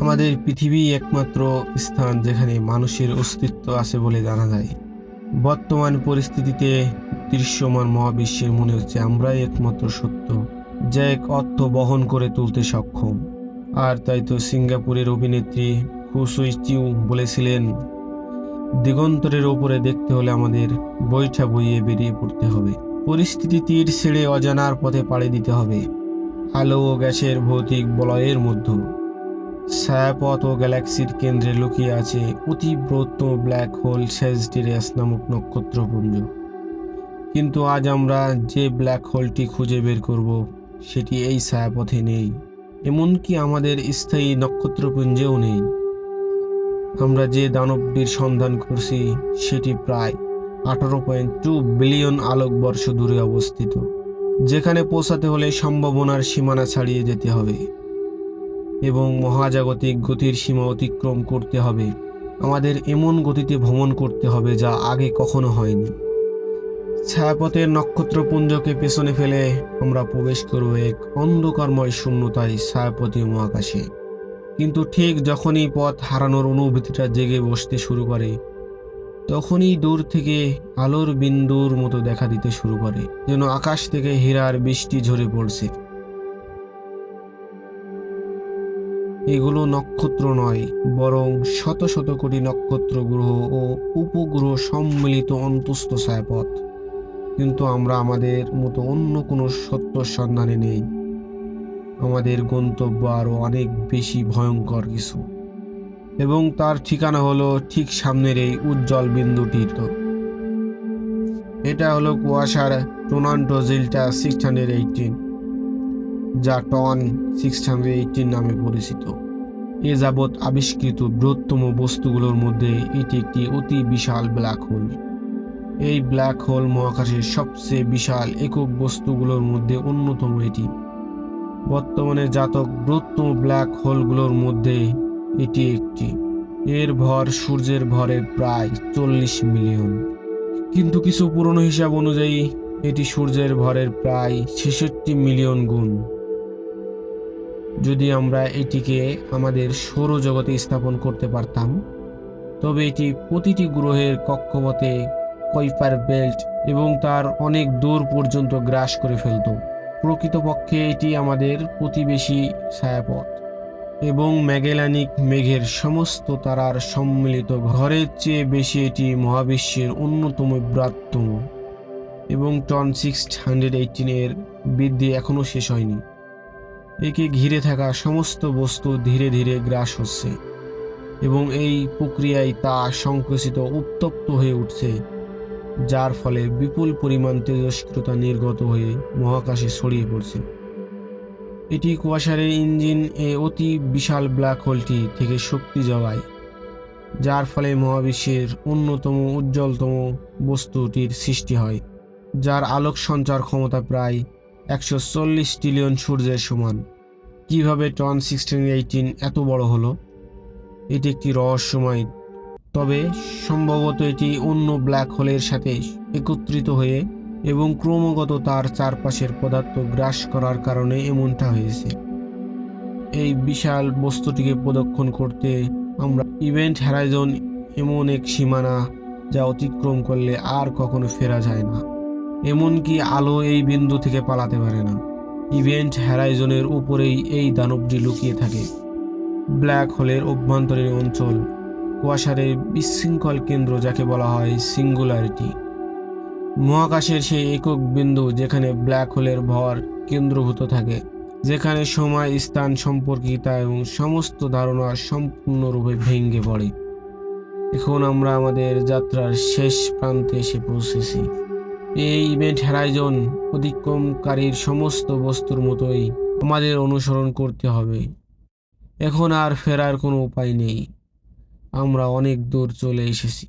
আমাদের পৃথিবী একমাত্র স্থান যেখানে মানুষের অস্তিত্ব আছে বলে জানা যায়। বর্তমান পরিস্থিতিতে দৃশ্যমান মহাবিশ্বের মনে হচ্ছে আমরাই একমাত্র সত্য, যা এক অর্থ বহন করে তুলতে সক্ষম। আর তাই তো সিঙ্গাপুরের অভিনেত্রী খু সুই চিউ বলেছিলেন, দিগন্তরের ওপরে দেখতে হলে আমাদের বৈঠা বইয়ে বেরিয়ে পড়তে হবে। পরিস্থিতি তীর ছেড়ে অজানার পথে পাড়ি দিতে হবে। আলো ও গ্যাসের ভৌতিক বলয়ের মধ্যে ছায়াপথ ও গ্যালাক্সির কেন্দ্রে লুকিয়ে আছে অতি বৃহত্তম ব্ল্যাক হোল স্যাজিটেরিয়াস নামক নক্ষত্রপুঞ্জ। কিন্তু আজ আমরা যে ব্ল্যাক হোলটি খুঁজে বের করব সেটি এই ছায়াপথে নেই, এমনকি আমাদের স্থায়ী নক্ষত্রপুঞ্জেও নেই। আমরা যে দানবটির সন্ধান করছি সেটি প্রায় 18.2 বিলিয়ন আলোকবর্ষ দূরে অবস্থিত, যেখানে পৌঁছাতে হলে সম্ভাবনার সীমানা ছাড়িয়ে যেতে হবে এবং মহাজাগতিক গতির সীমা অতিক্রম করতে হবে। আমাদের এমন গতিতে ভ্রমণ করতে হবে যা আগে কখনো হয়নি। ছায়াপথের নক্ষত্রপুঞ্জকে পেছনে ফেলে আমরা প্রবেশ করব এক অন্ধকারময় শূন্যতায় ছায়াপথীয় মহাকাশে। কিন্তু ঠিক যখনই পথ হারানোর অনুভূতিটা জেগে বসতে শুরু করে, তখনই দূর থেকে আলোর বিন্দুর মতো দেখা দিতে শুরু করে, যেন আকাশ থেকে হীরার বৃষ্টি ঝরে পড়ছে। এগুলো নক্ষত্র নয়, বরং শত শত কোটি নক্ষত্র, গ্রহ ও উপগ্রহ সম্মিলিত অন্তস্থ ছায়াপথ। কিন্তু আমরা আমাদের মতো অন্য কোনো সত্যর সন্ধানে নেই। আমাদের গন্তব্য আরও অনেক বেশি ভয়ঙ্কর কিছু, এবং তার ঠিকানা হলো ঠিক সামনের এই উজ্জ্বল বিন্দুটির। এটা হলো কুয়াশার টোনান্টো জিল্টা 618, যা টন 618 নামে পরিচিত। এ যাবৎ আবিষ্কৃত বৃহত্তম বস্তুগুলোর মধ্যে এটি একটি অতি বিশাল ব্ল্যাক হোল। এই ব্ল্যাক হোল মহাকাশের সবচেয়ে বিশাল একক বস্তুগুলোর মধ্যে অন্যতম। এটি বর্তমানে জাতক বৃহত্তম ব্ল্যাক হোলগুলোর মধ্যে এটি একটি। এর ভর সূর্যের ভরের প্রায় 40 মিলিয়ন, কিন্তু কিছু পুরনো হিসাব অনুযায়ী এটি সূর্যের ভরের প্রায় 66 মিলিয়ন গুণ। যদি আমরা এটিকে আমাদের সৌরজগতে স্থাপন করতে পারতাম, তবে এটি প্রতিটি গ্রহের কক্ষপথে, কুইপার বেল্ট এবং তার অনেক দূর পর্যন্ত গ্রাস করে ফেলত। প্রকৃতপক্ষে এটি আমাদের প্রতিবেশী ছায়াপথ এবং ম্যাগেলানিক মেঘের সমস্ত তারার সম্মিলিত ঘরের চেয়ে বেশি। এটি মহাবিশ্বের অন্যতম বৃহত্তম, এবং টন 618 এর বৃদ্ধি এখনও শেষ হয়নি। একে ঘিরে থাকা সমস্ত বস্তু ধীরে ধীরে গ্রাস হচ্ছে, এবং এই প্রক্রিয়ায় তা সংকুচিত উত্তপ্ত হয়ে উঠছে, যার ফলে বিপুল পরিমাণ তেজস্ক্রিয়তা নির্গত হয়ে মহাকাশে ছড়িয়ে পড়ছে। এটি কুয়াশার ইঞ্জিন এ অতি বিশাল ব্ল্যাক হোলটি থেকে শক্তি যোগায়, যার ফলে মহাবিশ্বের অন্যতম উজ্জ্বলতম বস্তুটির সৃষ্টি হয়, যার আলোক সঞ্চার ক্ষমতা প্রায় 140 ট্রিলিয়ন সূর্যের সমান। কিভাবে টন 618 এত বড় হলো, এটি একটি রহস্যময়, তবে সম্ভবত এটি অন্য ব্ল্যাক হোলের সাথে একত্রিত হয়ে এবং ক্রমাগত তার চারপাশের পদার্থ গ্রাস করার কারণে এমনটা হয়েছে। এই বিশাল বস্তুটিকে প্রদক্ষিণ করতে আমরা ইভেন্ট হ্যারাইজন এমন এক সীমানা যা অতিক্রম করলে আর কখনো ফেরা যায় না। এমনকি আলো এই বিন্দু থেকে পালাতে পারে না। ইভেন্ট হ্যারাইজনের উপরেই এই দানবটি লুকিয়ে থাকে। ব্ল্যাক হোলের অভ্যন্তরীণ অঞ্চল, কুয়াশার এই বিশৃঙ্খল কেন্দ্র যাকে বলা হয় সিঙ্গুলারিটি, মহাকাশের সেই একক বিন্দু যেখানে ব্ল্যাক হোলের ভর কেন্দ্রভূত থাকে, যেখানে সময়, স্থান, সম্পর্কিতা এবং সমস্ত ধারণা সম্পূর্ণরূপে ভেঙে পড়ে। এখন আমরা আমাদের যাত্রার শেষ প্রান্তে এসে পৌঁছেছি। এই ইভেন্ট হ্যারাইজন অতিক্রমকারীর সমস্ত বস্তুর মতোই আমাদের অনুসরণ করতে হবে। এখন আর ফেরার কোনো উপায় নেই। আমরা অনেক দূর চলে এসেছি।